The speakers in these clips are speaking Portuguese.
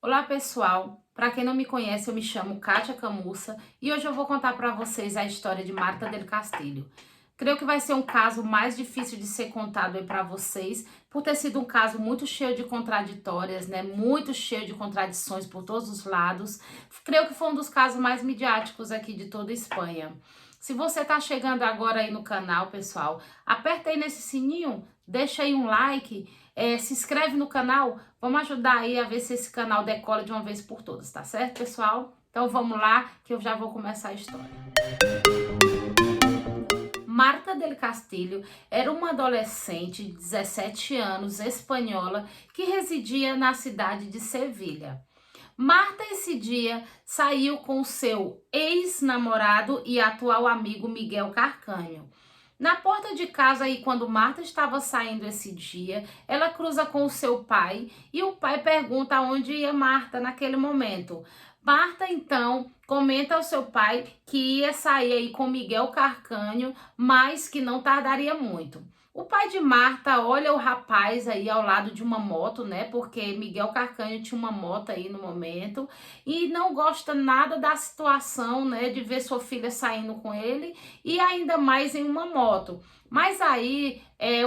Olá pessoal, para quem não me conhece, eu me chamo Kátia Camussa e hoje eu vou contar para vocês a história de Marta del Castillo. Creio que vai ser um caso mais difícil de ser contado aí para vocês, por ter sido um caso muito cheio de contraditórias, né? Muito cheio de contradições por todos os lados. Creio que foi um dos casos mais midiáticos aqui de toda a Espanha. Se você está chegando agora aí no canal, pessoal, aperta aí nesse sininho, deixa aí um like, se inscreve no canal, vamos ajudar aí a ver se esse canal decola de uma vez por todas, tá certo, pessoal? Então vamos lá, que eu já vou começar a história. Marta del Castillo era uma adolescente de 17 anos, espanhola, que residia na cidade de Sevilha. Marta, esse dia, saiu com seu ex-namorado e atual amigo Miguel Carcanho. Na porta de casa, aí, quando Marta estava saindo esse dia, ela cruza com o seu pai e o pai pergunta onde ia Marta naquele momento. Marta, então, comenta ao seu pai que ia sair aí com Miguel Carcanho, mas que não tardaria muito. O pai de Marta olha o rapaz aí ao lado de uma moto, né? Porque Miguel Carcanho tinha uma moto aí no momento e não gosta nada da situação, né? De ver sua filha saindo com ele e ainda mais em uma moto. Mas aí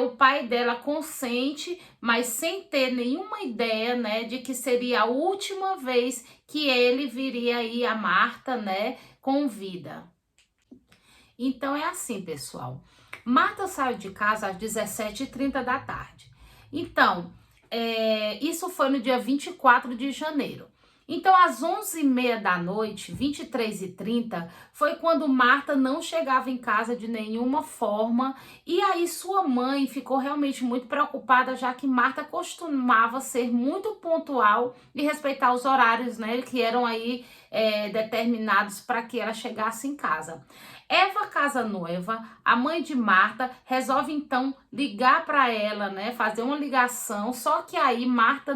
o pai dela consente, mas sem ter nenhuma ideia, né? De que seria a última vez que ele viria aí a Marta, né? Com vida. Então é assim, pessoal. Marta saiu de casa às 17h30 da tarde. Então, isso foi no dia 24 de janeiro. Então, às 11h30 da noite, 23h30, foi quando Marta não chegava em casa de nenhuma forma. E aí sua mãe ficou realmente muito preocupada, já que Marta costumava ser muito pontual e respeitar os horários, né, que eram aí determinados para que ela chegasse em casa. Eva Casanueva, a mãe de Marta, resolve então ligar para ela, né, fazer uma ligação, só que aí Marta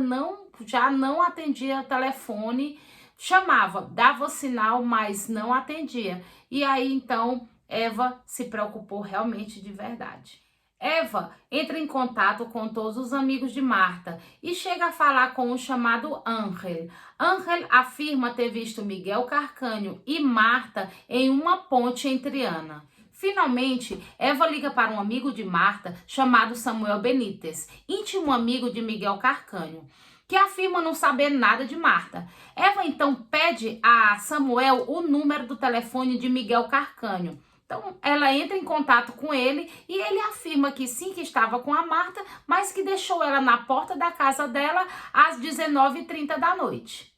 já não atendia o telefone, chamava, dava o sinal, mas não atendia. E aí então Eva se preocupou realmente de verdade. Eva entra em contato com todos os amigos de Marta e chega a falar com o chamado Ángel. Ángel afirma ter visto Miguel Carcanho e Marta em uma ponte em Triana. Finalmente, Eva liga para um amigo de Marta chamado Samuel Benítez, íntimo amigo de Miguel Carcanho, que afirma não saber nada de Marta. Eva então pede a Samuel o número do telefone de Miguel Carcanho. Então, ela entra em contato com ele e ele afirma que sim, que estava com a Marta, mas que deixou ela na porta da casa dela às 19h30 da noite.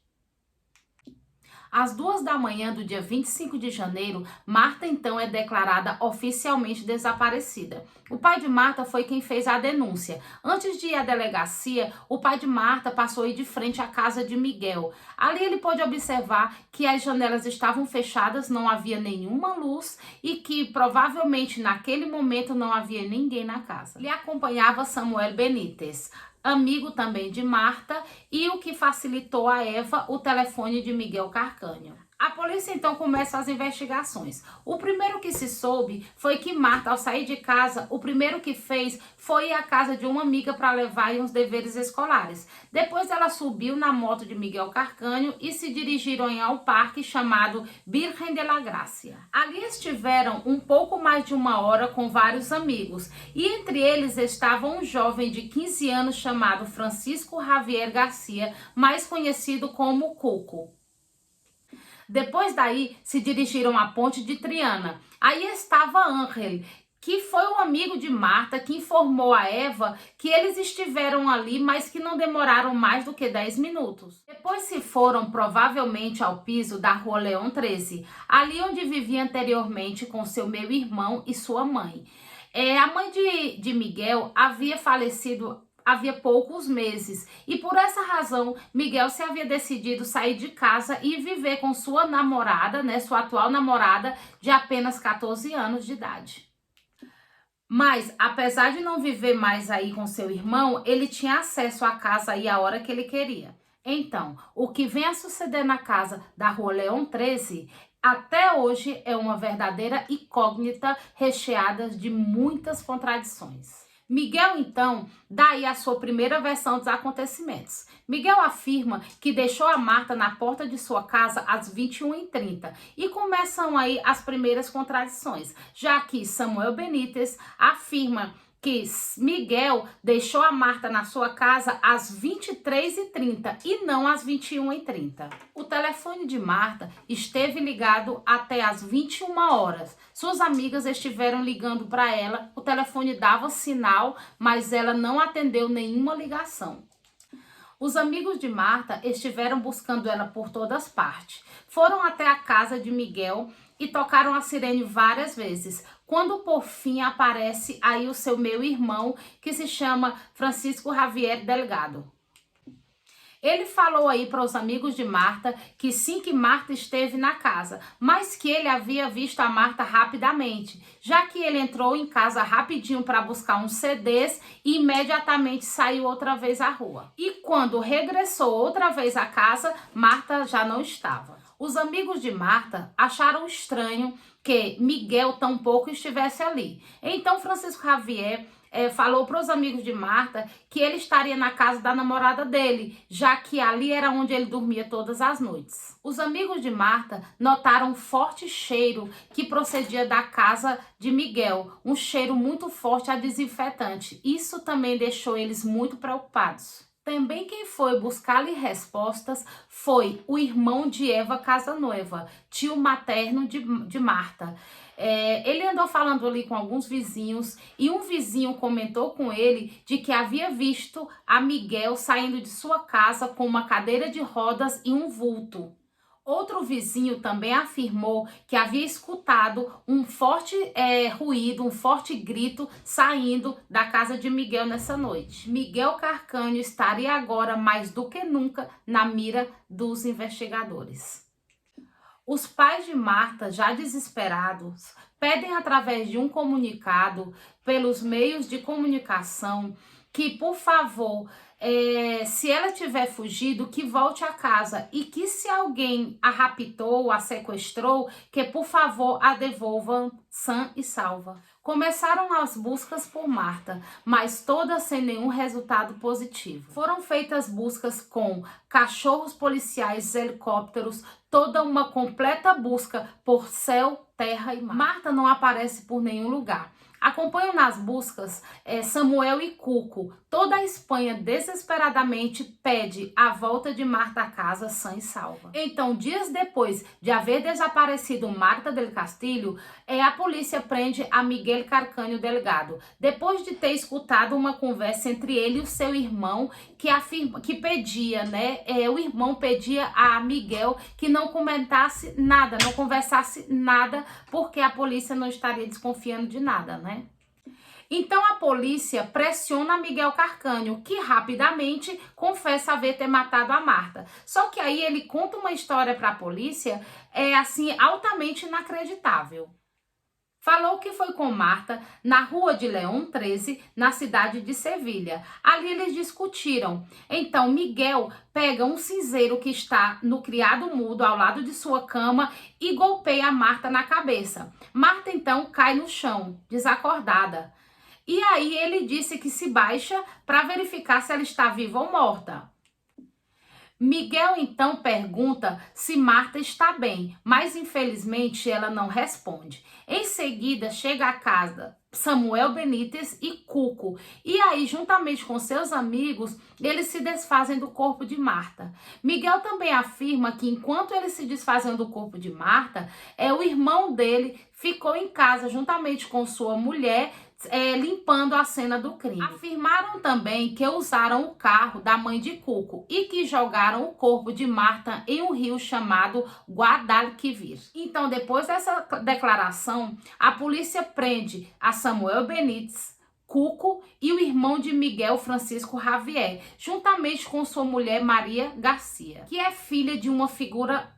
Às 2h da manhã do dia 25 de janeiro, Marta então é declarada oficialmente desaparecida. O pai de Marta foi quem fez a denúncia. Antes de ir à delegacia, o pai de Marta passou aí de frente à casa de Miguel. Ali ele pôde observar que as janelas estavam fechadas, não havia nenhuma luz e que provavelmente naquele momento não havia ninguém na casa. Ele acompanhava Samuel Benítez, amigo também de Marta, e o que facilitou a Eva o telefone de Miguel Carcanho. A polícia então começa as investigações. O primeiro que se soube foi que Marta, ao sair de casa, o primeiro que fez foi ir à casa de uma amiga para levar uns deveres escolares. Depois ela subiu na moto de Miguel Carcanho e se dirigiram ao parque chamado Virgen de la Gracia. Ali estiveram um pouco mais de uma hora com vários amigos e entre eles estava um jovem de 15 anos chamado Francisco Javier Garcia, mais conhecido como Cuco. Depois daí, se dirigiram à ponte de Triana. Aí estava Ángel, que foi um amigo de Marta, que informou a Eva que eles estiveram ali, mas que não demoraram mais do que 10 minutos. Depois se foram provavelmente ao piso da Rua Leão 13, ali onde vivia anteriormente com seu meio-irmão e sua mãe. A mãe de Miguel havia falecido havia poucos meses e por essa razão Miguel se havia decidido sair de casa e viver com sua namorada, né, sua atual namorada de apenas 14 anos de idade. Mas, apesar de não viver mais aí com seu irmão, ele tinha acesso à casa aí a hora que ele queria. Então, o que vem a suceder na casa da Rua Leão 13 até hoje é uma verdadeira incógnita recheada de muitas contradições. Miguel, então, dá aí a sua primeira versão dos acontecimentos. Miguel afirma que deixou a Marta na porta de sua casa às 21h30 e começam aí as primeiras contradições, já que Samuel Benítez afirma que Miguel deixou a Marta na sua casa às 23h30 e não às 21h30. O telefone de Marta esteve ligado até às 21 horas. Suas amigas estiveram ligando para ela, o telefone dava sinal, mas ela não atendeu nenhuma ligação. Os amigos de Marta estiveram buscando ela por todas partes. Foram até a casa de Miguel e tocaram a sirene várias vezes. Quando por fim aparece aí o seu meio-irmão, que se chama Francisco Javier Delgado. Ele falou aí para os amigos de Marta que sim, que Marta esteve na casa, mas que ele havia visto a Marta rapidamente, já que ele entrou em casa rapidinho para buscar uns CDs e imediatamente saiu outra vez à rua. E quando regressou outra vez à casa, Marta já não estava. Os amigos de Marta acharam estranho que Miguel tampouco estivesse ali. Então Francisco Javier falou para os amigos de Marta que ele estaria na casa da namorada dele, já que ali era onde ele dormia todas as noites. Os amigos de Marta notaram um forte cheiro que procedia da casa de Miguel, um cheiro muito forte a desinfetante. Isso também deixou eles muito preocupados. Também quem foi buscar-lhe respostas foi o irmão de Eva Casanueva, tio materno de Marta. Ele andou falando ali com alguns vizinhos e um vizinho comentou com ele de que havia visto a Miguel saindo de sua casa com uma cadeira de rodas e um vulto. Outro vizinho também afirmou que havia escutado um forte ruído, um forte grito saindo da casa de Miguel nessa noite. Miguel Carcânio estaria agora mais do que nunca na mira dos investigadores. Os pais de Marta, já desesperados, pedem através de um comunicado pelos meios de comunicação que, por favor, se ela tiver fugido, que volte a casa e que se alguém a raptou, a sequestrou, que por favor a devolvam sã e salva. Começaram as buscas por Marta, mas todas sem nenhum resultado positivo. Foram feitas buscas com cachorros policiais, helicópteros, toda uma completa busca por céu, terra e mar. Marta não aparece por nenhum lugar. Acompanham nas buscas Samuel e Cuco. Toda a Espanha desesperadamente pede a volta de Marta à casa sã e salva. Então, dias depois de haver desaparecido Marta del Castillo, a polícia prende a Miguel Carcânio Delgado, depois de ter escutado uma conversa entre ele e o seu irmão, que pedia, o irmão pedia a Miguel que não comentasse nada, não conversasse nada, porque a polícia não estaria desconfiando de nada, Então a polícia pressiona Miguel Carcânio, que rapidamente confessa haver ter matado a Marta. Só que aí ele conta uma história para a polícia, altamente inacreditável. Falou que foi com Marta na rua de León 13, na cidade de Sevilha. Ali eles discutiram. Então Miguel pega um cinzeiro que está no criado mudo ao lado de sua cama e golpeia a Marta na cabeça. Marta então cai no chão, desacordada. E aí ele disse que se baixa para verificar se ela está viva ou morta. Miguel então pergunta se Marta está bem, mas infelizmente ela não responde. Em seguida chega a casa Samuel Benítez e Cuco, e aí juntamente com seus amigos eles se desfazem do corpo de Marta. Miguel também afirma que enquanto eles se desfazem do corpo de Marta, o irmão dele ficou em casa juntamente com sua mulher, limpando a cena do crime. Afirmaram também que usaram o carro da mãe de Cuco e que jogaram o corpo de Marta em um rio chamado Guadalquivir. Então, depois dessa declaração, a polícia prende a Samuel Benítez, Cuco e o irmão de Miguel, Francisco Javier, juntamente com sua mulher Maria Garcia, que é filha de uma figura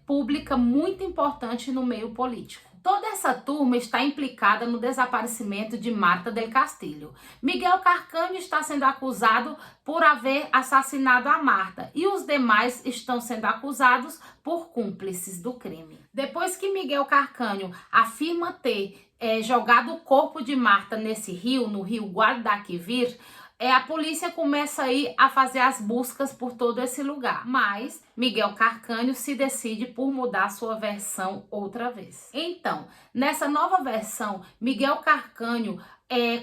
pública muito importante no meio político. Toda essa turma está implicada no desaparecimento de Marta del Castillo. Miguel Carcaño está sendo acusado por haver assassinado a Marta e os demais estão sendo acusados por cúmplices do crime. Depois que Miguel Carcaño afirma ter jogado o corpo de Marta nesse rio, no rio Guadalquivir, a polícia começa aí a fazer as buscas por todo esse lugar. Mas Miguel Carcaño se decide por mudar sua versão outra vez. Então, nessa nova versão, Miguel Carcaño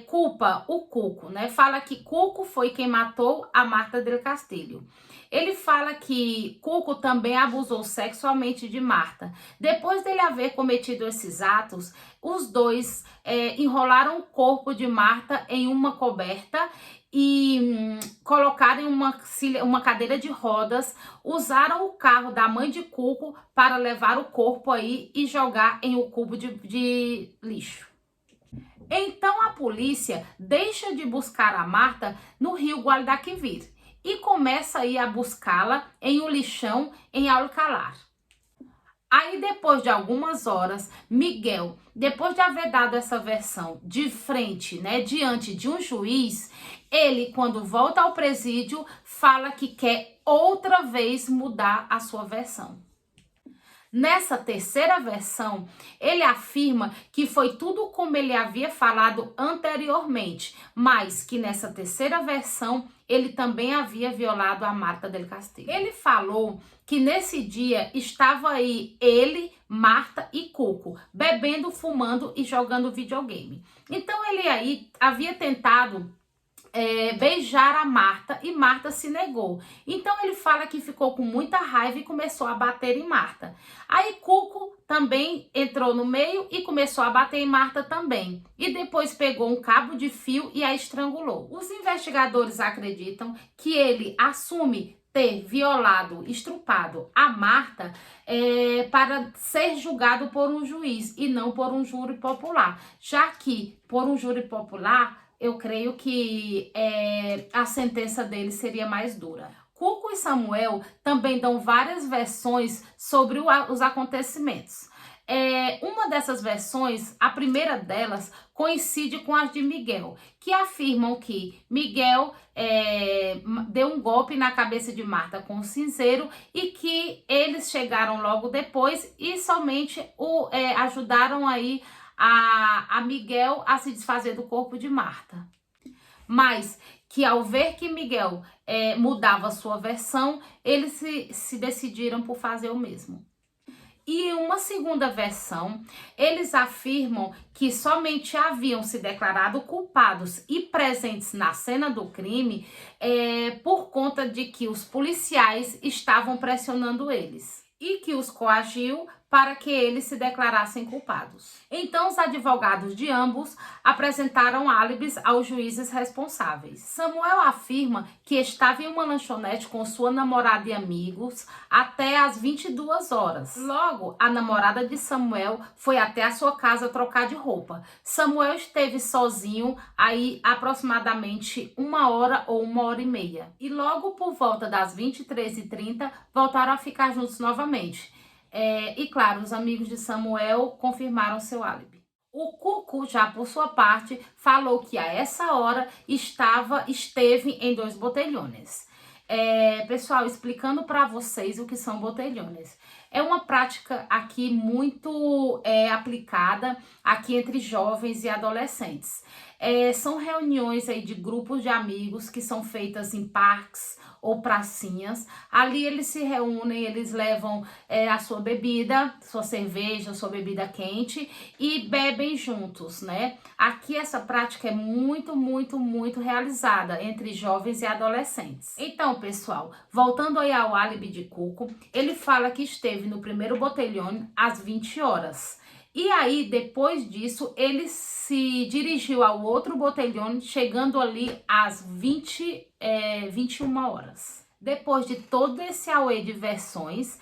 culpa o Cuco, né? Fala que Cuco foi quem matou a Marta del Castillo. Ele fala que Cuco também abusou sexualmente de Marta. Depois dele haver cometido esses atos, os dois enrolaram o corpo de Marta em uma coberta e colocaram em uma cadeira de rodas, usaram o carro da mãe de Cuco para levar o corpo aí e jogar em um cubo de lixo. Então a polícia deixa de buscar a Marta no rio Guadalquivir e começa aí a buscá-la em um lixão em Alcalá. Aí depois de algumas horas, Miguel, depois de haver dado essa versão de frente, né, diante de um juiz, ele, quando volta ao presídio, fala que quer outra vez mudar a sua versão. Nessa terceira versão, ele afirma que foi tudo como ele havia falado anteriormente, mas que nessa terceira versão ele também havia violado a Marta del Castillo. Ele falou que nesse dia estava aí ele, Marta e Cuco, bebendo, fumando e jogando videogame. Então ele aí havia tentado beijar a Marta e Marta se negou. Então ele fala que ficou com muita raiva e começou a bater em Marta. Aí Cuco também entrou no meio e começou a bater em Marta também. E depois pegou um cabo de fio e a estrangulou. Os investigadores acreditam que ele assume ter violado, estrupado a Marta para ser julgado por um juiz e não por um júri popular, já que por um júri popular eu creio que a sentença dele seria mais dura. Cuco e Samuel também dão várias versões sobre os acontecimentos. Uma dessas versões, a primeira delas, coincide com as de Miguel, que afirmam que Miguel deu um golpe na cabeça de Marta com um cinzeiro e que eles chegaram logo depois e somente ajudaram aí a Miguel a se desfazer do corpo de Marta. Mas que ao ver que Miguel mudava sua versão, eles se decidiram por fazer o mesmo. E em uma segunda versão, eles afirmam que somente haviam se declarado culpados e presentes na cena do crime por conta de que os policiais estavam pressionando eles e que os coagiu para que eles se declarassem culpados. Então, os advogados de ambos apresentaram álibis aos juízes responsáveis. Samuel afirma que estava em uma lanchonete com sua namorada e amigos até às 22 horas. Logo, a namorada de Samuel foi até a sua casa trocar de roupa. Samuel esteve sozinho aí aproximadamente 1 hora ou 1 hora e meia. E logo por volta das 23h30, voltaram a ficar juntos novamente. E claro, os amigos de Samuel confirmaram seu álibi. O Cuco, já por sua parte, falou que a essa hora esteve em 2 botelhones. Pessoal, explicando para vocês o que são botelhones. É uma prática aqui muito aplicada aqui entre jovens e adolescentes. São reuniões aí de grupos de amigos que são feitas em parques ou pracinhas. Ali eles se reúnem, eles levam a sua bebida, sua cerveja, sua bebida quente e bebem juntos, né? Aqui essa prática é muito, muito, muito realizada entre jovens e adolescentes. Então, pessoal, voltando aí ao álibi de Cuco, ele fala que esteve no primeiro botelhão às 20 horas. E aí, depois disso, ele se dirigiu ao outro botelhão, chegando ali às 21 horas. Depois de todo esse auê de versões,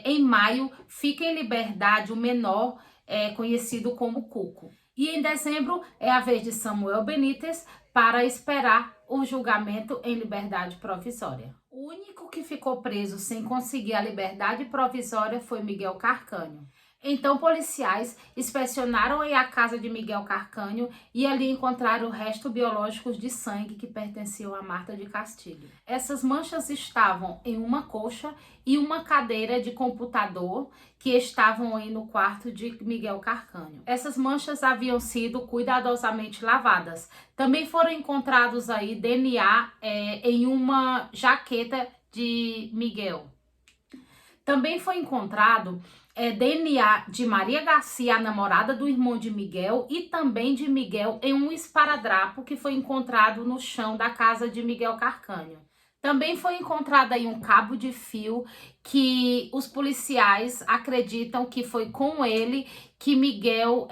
em maio, fica em liberdade o menor, conhecido como Cuco. E em dezembro, é a vez de Samuel Benítez para esperar o julgamento em liberdade provisória. O único que ficou preso sem conseguir a liberdade provisória foi Miguel Carcaño. Então, policiais inspecionaram aí a casa de Miguel Carcanho e ali encontraram restos biológicos de sangue que pertenciam a Marta de Castilho. Essas manchas estavam em uma colcha e uma cadeira de computador que estavam aí no quarto de Miguel Carcanho. Essas manchas haviam sido cuidadosamente lavadas. Também foram encontrados aí DNA em uma jaqueta de Miguel. Também foi encontrado DNA de Maria Garcia, a namorada do irmão de Miguel, e também de Miguel em um esparadrapo que foi encontrado no chão da casa de Miguel Carcanho. Também foi encontrado aí um cabo de fio que os policiais acreditam que foi com ele que Miguel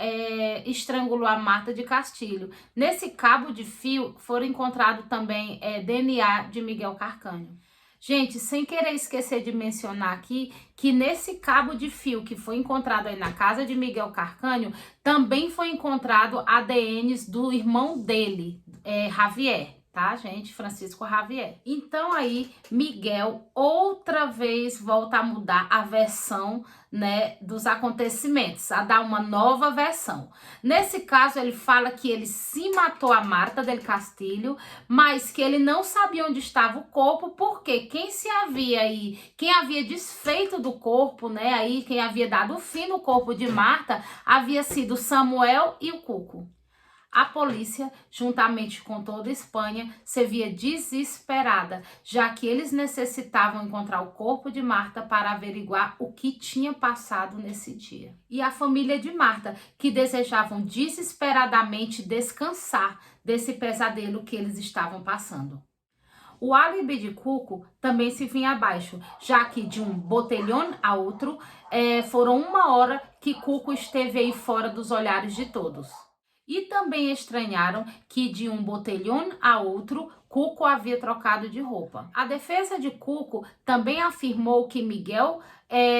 estrangulou a Marta de Castilho. Nesse cabo de fio foram encontrados também DNA de Miguel Carcanho. Gente, sem querer esquecer de mencionar aqui que nesse cabo de fio que foi encontrado aí na casa de Miguel Carcanho, também foi encontrado ADNs do irmão dele, Javier. Tá, gente? Francisco Javier. Então aí, Miguel outra vez volta a mudar a versão, né, dos acontecimentos, a dar uma nova versão. Nesse caso, ele fala que ele se matou a Marta del Castillo, mas que ele não sabia onde estava o corpo, porque quem havia desfeito do corpo, né, aí quem havia dado fim no corpo de Marta, havia sido Samuel e o Cuco. A polícia, juntamente com toda a Espanha, se via desesperada, já que eles necessitavam encontrar o corpo de Marta para averiguar o que tinha passado nesse dia. E a família de Marta, que desejavam desesperadamente descansar desse pesadelo que eles estavam passando. O álibi de Cuco também se vinha abaixo, já que de um botelhão a outro, foram 1 hora que Cuco esteve aí fora dos olhares de todos. E também estranharam que de um botelhão a outro, Cuco havia trocado de roupa. A defesa de Cuco também afirmou que Miguel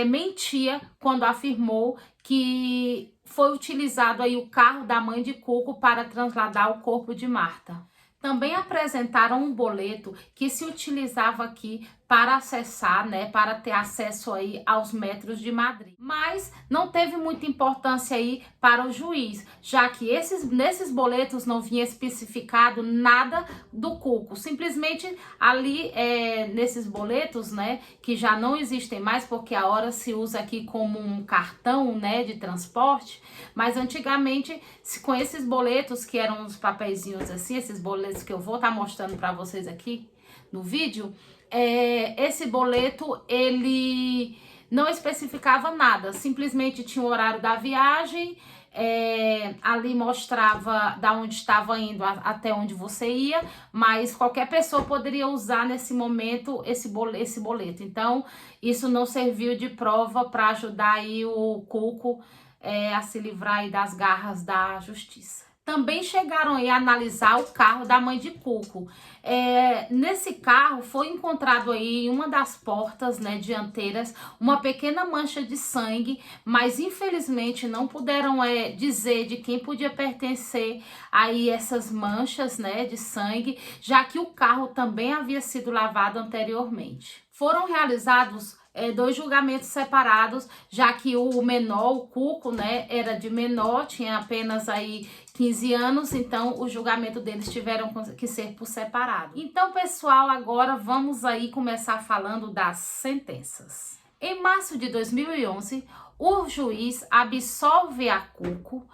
mentia quando afirmou que foi utilizado aí o carro da mãe de Cuco para trasladar o corpo de Marta. Também apresentaram um boleto que se utilizava aqui para acessar, né, para ter acesso aí aos metros de Madrid. Mas não teve muita importância aí para o juiz, já que nesses boletos não vinha especificado nada do Cuco. Simplesmente ali nesses boletos, né, que já não existem mais porque a hora se usa aqui como um cartão, né, de transporte, mas antigamente com esses boletos que eram uns papeizinhos assim, esses boletos que eu vou estar mostrando para vocês aqui no vídeo, esse boleto ele não especificava nada, simplesmente tinha o horário da viagem, ali mostrava da onde estava indo até onde você ia, mas qualquer pessoa poderia usar nesse momento esse boleto. Então, isso não serviu de prova para ajudar aí o Cuco a se livrar aí das garras da justiça. Também chegaram aí a analisar o carro da mãe de Cuco. Nesse carro foi encontrado aí em uma das portas, né, dianteiras uma pequena mancha de sangue, mas infelizmente não puderam dizer de quem podia pertencer aí essas manchas, né, de sangue, já que o carro também havia sido lavado anteriormente. Foram realizados 2 julgamentos separados, já que o menor, o Cuco, né, era de menor, tinha apenas aí 15 anos, então o julgamento deles tiveram que ser por separado. Então, pessoal, agora vamos aí começar falando das sentenças. Em março de 2011, o juiz absolve a Cuco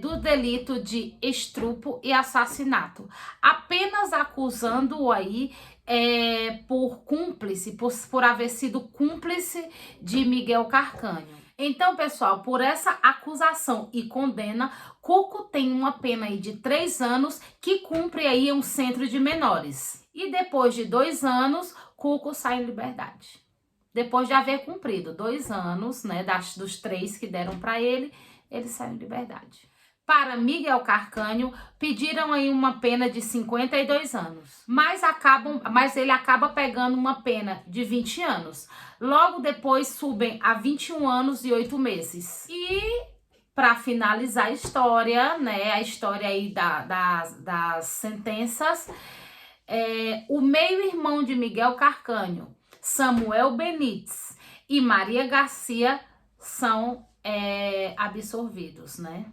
do delito de estupro e assassinato, apenas acusando-o aí por cúmplice, por haver sido cúmplice de Miguel Carcanho. Então, pessoal, por essa acusação e condena, Cuco tem uma pena aí de 3 anos que cumpre aí em um centro de menores. E depois de 2 anos, Cuco sai em liberdade. Depois de haver cumprido 2 anos, né, dos 3 que deram para ele sai em liberdade. Para Miguel Carcanho, pediram aí uma pena de 52 anos, mas ele acaba pegando uma pena de 20 anos. Logo depois subem a 21 anos e 8 meses. E para finalizar a história, né, a história aí das sentenças, o meio-irmão de Miguel Carcanho, Samuel Benites e Maria Garcia, são absorvidos, né?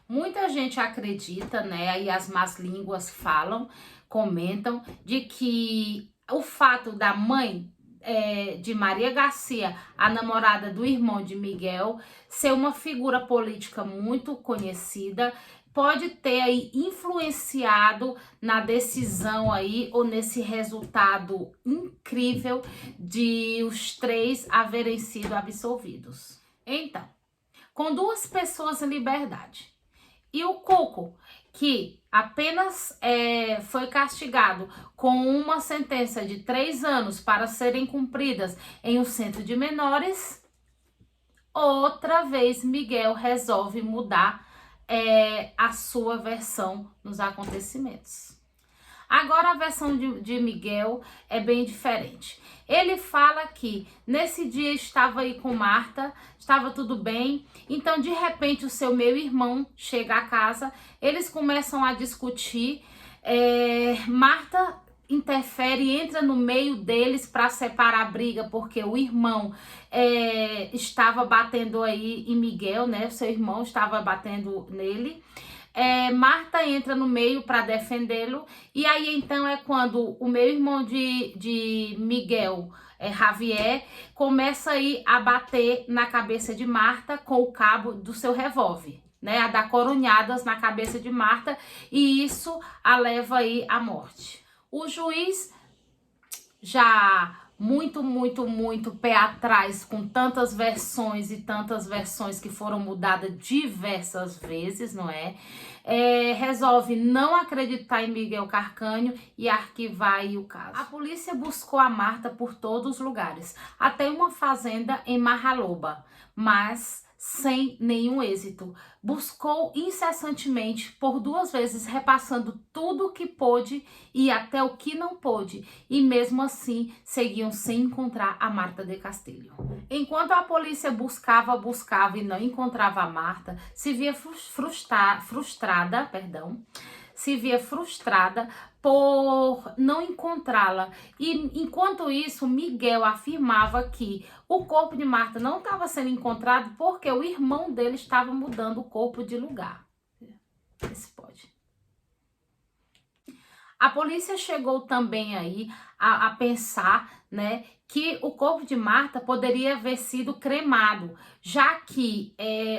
Muita gente acredita, né, aí as más línguas falam, comentam, de que o fato da mãe de Maria Garcia, a namorada do irmão de Miguel, ser uma figura política muito conhecida, pode ter aí influenciado na decisão aí, ou nesse resultado incrível de os três haverem sido absolvidos. Então, com duas pessoas em liberdade, e o Cuco, que apenas foi castigado com uma sentença de 3 anos para serem cumpridas em um centro de menores, outra vez Miguel resolve mudar a sua versão nos acontecimentos. Agora a versão de Miguel é bem diferente. Ele fala que nesse dia estava aí com Marta, estava tudo bem, então de repente o seu meio-irmão chega a casa, eles começam a discutir, Marta interfere, entra no meio deles para separar a briga, porque o irmão estava batendo aí em Miguel, né? O seu irmão estava batendo nele. Marta entra no meio para defendê-lo, e aí então é quando o meu irmão de Miguel, Javier, começa aí a bater na cabeça de Marta com o cabo do seu revólver, né, a dar coronhadas na cabeça de Marta, e isso a leva aí à morte. O juiz, já muito pé atrás, com tantas versões e tantas versões que foram mudadas diversas vezes, não é? Resolve não acreditar em Miguel Carcanho e arquivar aí o caso. A polícia buscou a Marta por todos os lugares, até uma fazenda em Marraloba, mas sem nenhum êxito. Buscou incessantemente por 2 vezes, repassando tudo o que pôde e até o que não pôde, e mesmo assim seguiam sem encontrar a Marta de Castilho. Enquanto a polícia buscava e não encontrava a Marta, se via frustrada por não encontrá-la. E enquanto isso, Miguel afirmava que o corpo de Marta não estava sendo encontrado porque o irmão dele estava mudando o corpo de lugar. Esse pode. A polícia chegou também aí a pensar, né, que o corpo de Marta poderia haver sido cremado, já que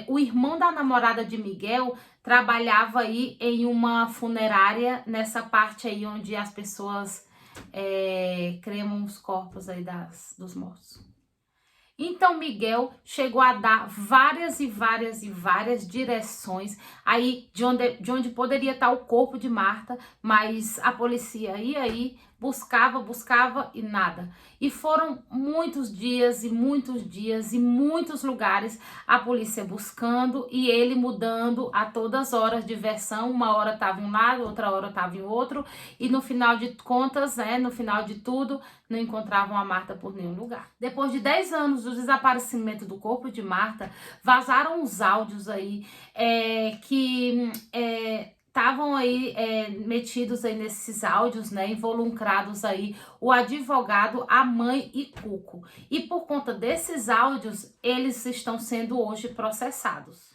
o irmão da namorada de Miguel trabalhava aí em uma funerária, nessa parte aí onde as pessoas cremam os corpos aí dos mortos. Então Miguel chegou a dar várias direções aí de onde poderia estar o corpo de Marta, mas a polícia ia aí, buscava e nada. E foram muitos dias e muitos lugares a polícia buscando e ele mudando a todas horas de versão. Uma hora estava em um lado, outra hora estava em outro, e no final de contas, no final de tudo, não encontravam a Marta por nenhum lugar. Depois de 10 anos do desaparecimento do corpo de Marta, vazaram os áudios aí que estavam aí metidos aí nesses áudios, né, involucrados aí o advogado, a mãe e Cuco. E por conta desses áudios, eles estão sendo hoje processados.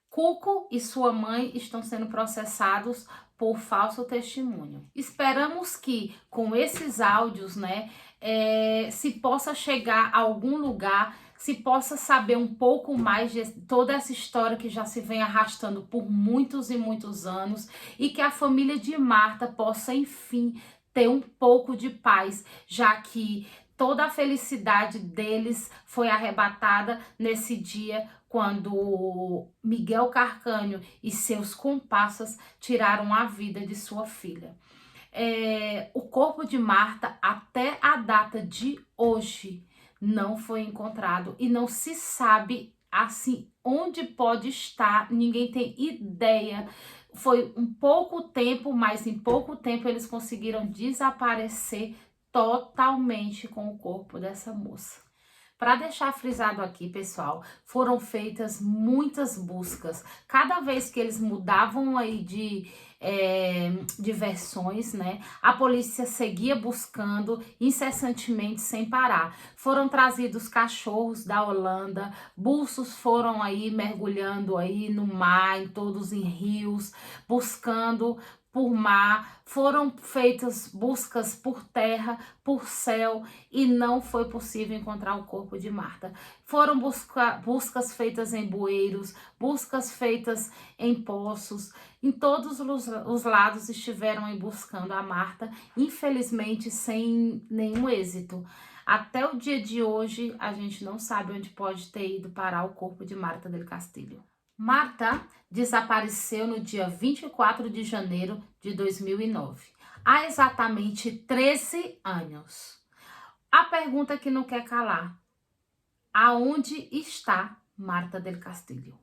Cuco e sua mãe estão sendo processados por falso testemunho. Esperamos que com esses áudios, né, se possa chegar a algum lugar, se possa saber um pouco mais de toda essa história que já se vem arrastando por muitos e muitos anos, e que a família de Marta possa, enfim, ter um pouco de paz, já que toda a felicidade deles foi arrebatada nesse dia, quando Miguel Carcanho e seus comparsas tiraram a vida de sua filha. O corpo de Marta, até a data de hoje, não foi encontrado e não se sabe assim onde pode estar, ninguém tem ideia. Foi um pouco tempo, mas em pouco tempo eles conseguiram desaparecer totalmente com o corpo dessa moça. Para deixar frisado aqui, pessoal, foram feitas muitas buscas. Cada vez que eles mudavam aí de versões, né? A polícia seguia buscando incessantemente sem parar. Foram trazidos cachorros da Holanda, bustos foram aí mergulhando aí no mar, em todos em rios, buscando por mar, foram feitas buscas por terra, por céu e não foi possível encontrar o corpo de Marta. Foram buscas feitas em bueiros, buscas feitas em poços, em todos os lados estiveram aí buscando a Marta, infelizmente sem nenhum êxito. Até o dia de hoje, a gente não sabe onde pode ter ido parar o corpo de Marta del Castillo. Marta desapareceu no dia 24 de janeiro de 2009, há exatamente 13 anos. A pergunta que não quer calar: aonde está Marta del Castillo?